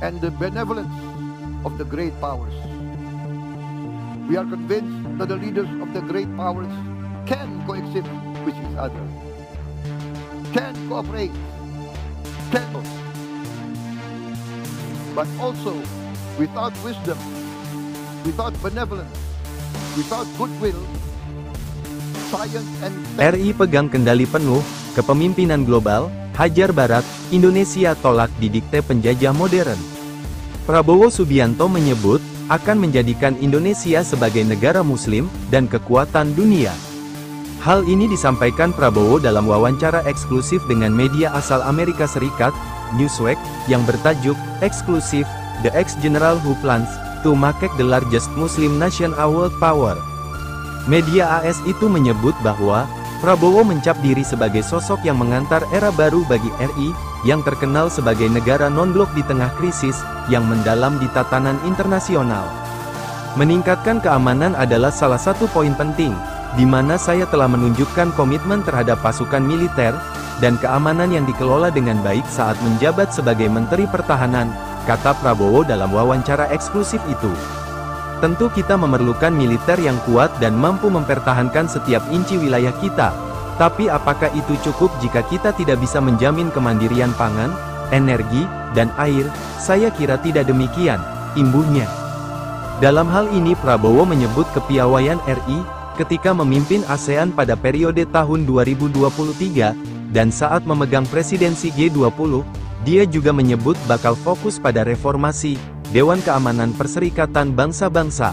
and the benevolence of the great powers. We are convinced that the leaders of the great powers can coexist with each other, can cooperate, can, but also without wisdom, without benevolence, without goodwill, science and RI pegang kendali penuh kepemimpinan global. Hajar Barat, Indonesia tolak didikte penjajah modern. Prabowo Subianto menyebut akan menjadikan Indonesia sebagai negara muslim dan kekuatan dunia. Hal ini disampaikan Prabowo dalam wawancara eksklusif dengan media asal Amerika Serikat, Newsweek, yang bertajuk eksklusif The Ex-General Who Plans to Make the Largest Muslim Nation a World Power. Media AS itu menyebut bahwa Prabowo mencap diri sebagai sosok yang mengantar era baru bagi RI, yang terkenal sebagai negara non-blok di tengah krisis yang mendalam di tatanan internasional. Meningkatkan keamanan adalah salah satu poin penting, di mana saya telah menunjukkan komitmen terhadap pasukan militer dan keamanan yang dikelola dengan baik saat menjabat sebagai Menteri Pertahanan, kata Prabowo dalam wawancara eksklusif itu. Tentu kita memerlukan militer yang kuat dan mampu mempertahankan setiap inci wilayah kita. Tapi apakah itu cukup jika kita tidak bisa menjamin kemandirian pangan, energi, dan air? Saya kira tidak demikian, imbuhnya. Dalam hal ini Prabowo menyebut kepiawaian RI ketika memimpin ASEAN pada periode tahun 2023, dan saat memegang presidensi G20, dia juga menyebut bakal fokus pada reformasi Dewan Keamanan Perserikatan Bangsa-Bangsa.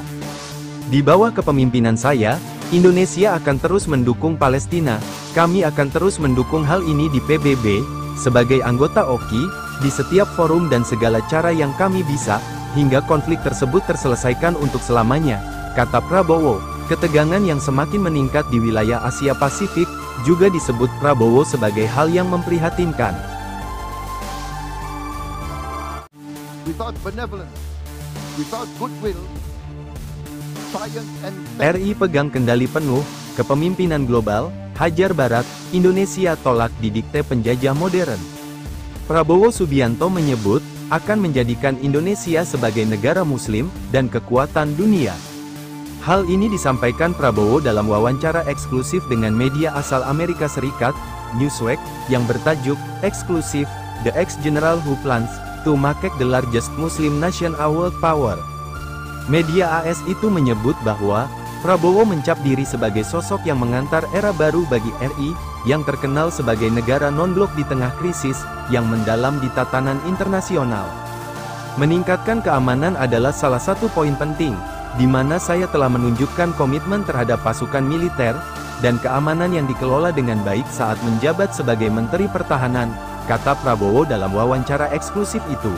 Di bawah kepemimpinan saya, Indonesia akan terus mendukung Palestina. Kami akan terus mendukung hal ini di PBB, sebagai anggota OKI, di setiap forum dan segala cara yang kami bisa, hingga konflik tersebut terselesaikan untuk selamanya, kata Prabowo. Ketegangan yang semakin meningkat di wilayah Asia Pasifik, juga disebut Prabowo sebagai hal yang memprihatinkan. without benevolence, without goodwill, science and RI pegang kendali penuh kepemimpinan global. Hajar Barat, Indonesia tolak didikte penjajah modern. Prabowo Subianto menyebut akan menjadikan Indonesia sebagai negara muslim dan kekuatan dunia. Hal ini disampaikan Prabowo dalam wawancara eksklusif dengan media asal Amerika Serikat, Newsweek, yang bertajuk eksklusif The Ex-General Who Plans to Make the Largest Muslim Nation a World Power. Media AS itu menyebut bahwa Prabowo mencap diri sebagai sosok yang mengantar era baru bagi RI, yang terkenal sebagai negara non-blok di tengah krisis yang mendalam di tatanan internasional. Meningkatkan keamanan adalah salah satu poin penting, di mana saya telah menunjukkan komitmen terhadap pasukan militer dan keamanan yang dikelola dengan baik saat menjabat sebagai Menteri Pertahanan, kata Prabowo dalam wawancara eksklusif itu.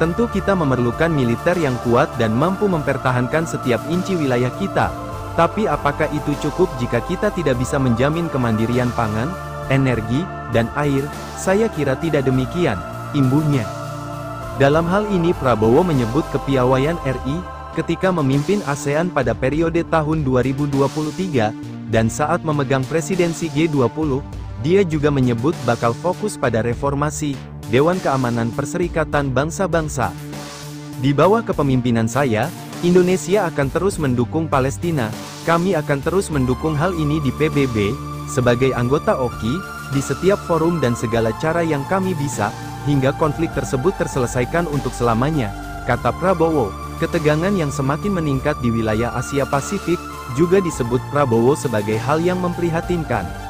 Tentu kita memerlukan militer yang kuat dan mampu mempertahankan setiap inci wilayah kita. Tapi apakah itu cukup jika kita tidak bisa menjamin kemandirian pangan, energi, dan air? Saya kira tidak demikian, imbuhnya. Dalam hal ini Prabowo menyebut kepiawaian RI ketika memimpin ASEAN pada periode tahun 2023, dan saat memegang presidensi G20, dia juga menyebut bakal fokus pada reformasi Dewan Keamanan Perserikatan Bangsa-Bangsa. Di bawah kepemimpinan saya, Indonesia akan terus mendukung Palestina. Kami akan terus mendukung hal ini di PBB, sebagai anggota OKI, di setiap forum dan segala cara yang kami bisa, hingga konflik tersebut terselesaikan untuk selamanya, kata Prabowo. Ketegangan yang semakin meningkat di wilayah Asia Pasifik, juga disebut Prabowo sebagai hal yang memprihatinkan.